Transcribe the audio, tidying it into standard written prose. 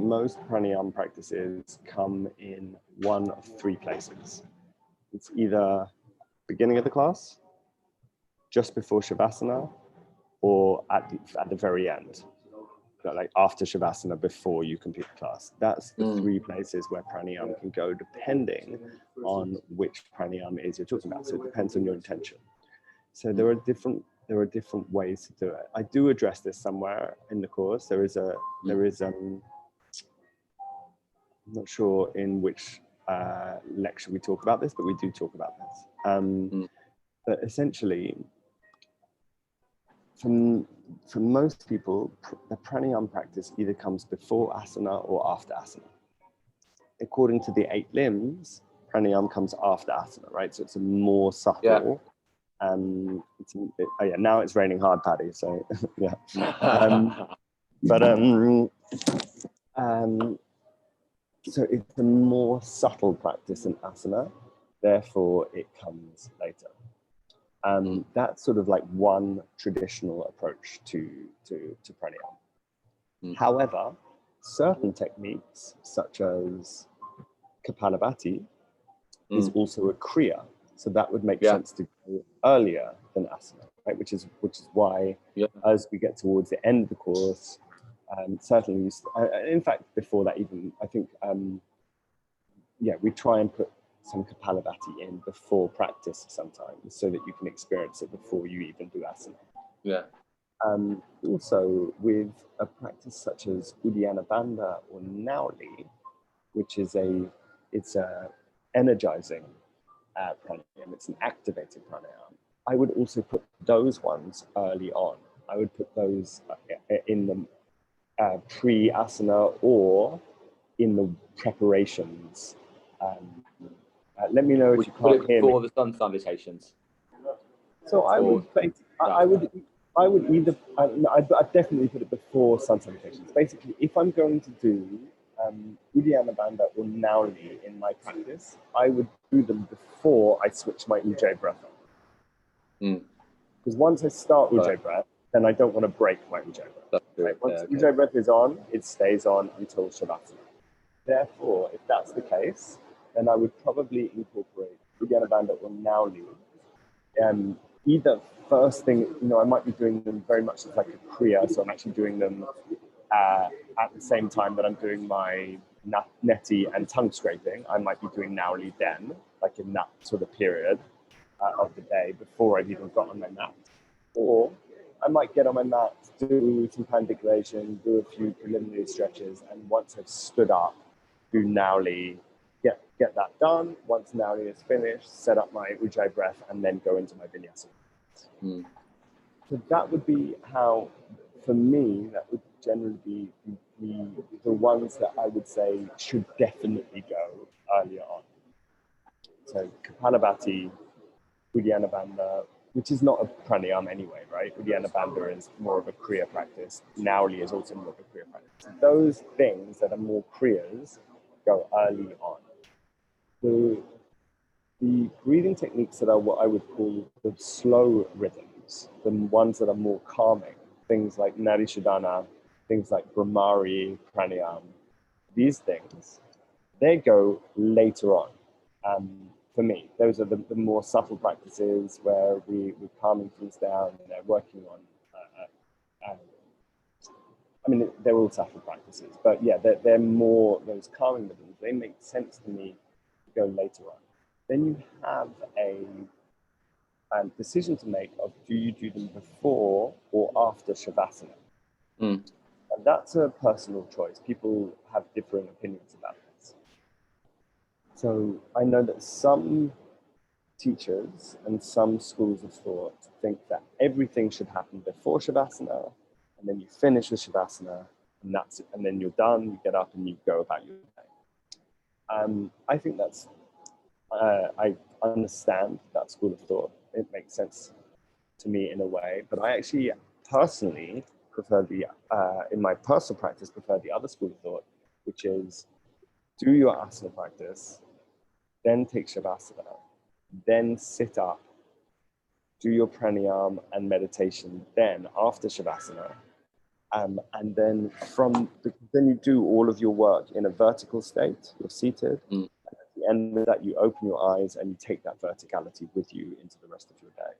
most pranayama practices come in one of three places. It's either beginning of the class, just before Shavasana, or at the very end, like after Shavasana, before you complete the class. That's the three places where pranayama can go, depending on which pranayama is you're talking about. So it depends on your intention. So there are different ways to do it. I do address this somewhere in the course. There is I'm not sure in which lecture we talk about this, but we do talk about this. But essentially, for most people, the pranayama practice either comes before asana or after asana. According to the 8 limbs, pranayama comes after asana, right? So it's a more subtle. Yeah. Now it's raining hard, Paddy. So yeah. So it's a more subtle practice in asana, therefore it comes later. That's sort of like one traditional approach to pranayama. However, certain techniques, such as Kapalabhati, is also a kriya, so that would make sense to go earlier than asana, right? Which is why, as we get towards the end of the course, certainly, in fact, before that even, I think, we try and put some Kapalabhati in before practice sometimes, so that you can experience it before you even do asana. Yeah. Also, with a practice such as Uddiyana Bandha or Nauli, which is it's a energizing pranayama, it's an activated pranayama. I would also put those ones early on. I would put those in the pre-asana or in the preparations. Let me know if you can't hear me. Before the sun salutations. So I'd definitely put it before sun salutations. Basically, if I'm going to do Uddiyana Bandha or Nauli in my practice, I would do them before I switch my Ujjayi breath on. Because once I start Ujjayi breath, then I don't want to break my Ujjayi breath. Right? Once Ujjayi breath is on, it stays on until Shavasana. Therefore, if that's the case, then I would probably incorporate Uddiyana Bandha or Nauli. Either first thing, I might be doing them very much as like a kriya, so I'm actually doing them at the same time that I'm doing my neti and tongue scraping. I might be doing Nauli then, like in that sort of period of the day before I've even got on my mat. Or I might get on my mat, do some pandiculation, do a few preliminary stretches, and once I've stood up, do Nauli, get that done. Once Nauli is finished, set up my Ujjayi breath, and then go into my vinyasa. So that would be how, for me, that would generally be the ones that I would say should definitely go earlier on. So Kapalabhati, Uddiyana Bandha, which is not a pranayama anyway, right? Uddiyana Bandha is more of a kriya practice. Nauli is also more of a kriya practice. Those things that are more kriyas go early on. The breathing techniques that are what I would call the slow rhythms, the ones that are more calming, things like Nadi Shodhana, things like Brahmari, Pranayama, these things, they go later on. For me, those are the more subtle practices where we're calming things down and they're working on, they're all subtle practices, but yeah, they're more those calming rhythms. They make sense to me to go later on. Then you have a decision to make of do you do them before or after Shavasana? And that's a personal choice. People have differing opinions about this. So I know that some teachers and some schools of thought think that everything should happen before Shavasana, and then you finish with Shavasana, and that's it. And then you're done, you get up and you go about your day. I think that's, I understand that school of thought. It makes sense to me in a way, but I actually personally prefer in my personal practice, prefer the other school of thought, which is do your asana practice, then take Shavasana, then sit up, do your pranayama and meditation, then after Shavasana, And then then you do all of your work in a vertical state. You're seated. Mm. And at the end of that, you open your eyes and you take that verticality with you into the rest of your day.